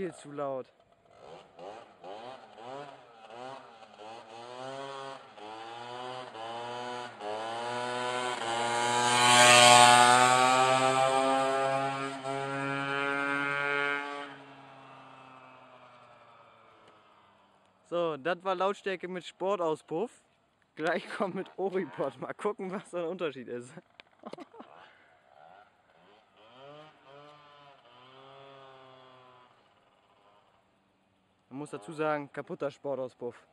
viel zu laut. So, das war Lautstärke mit Sportauspuff. Gleich kommt mit Oripod. Mal gucken, was da der Unterschied ist. Man muss dazu sagen, kaputter Sportauspuff.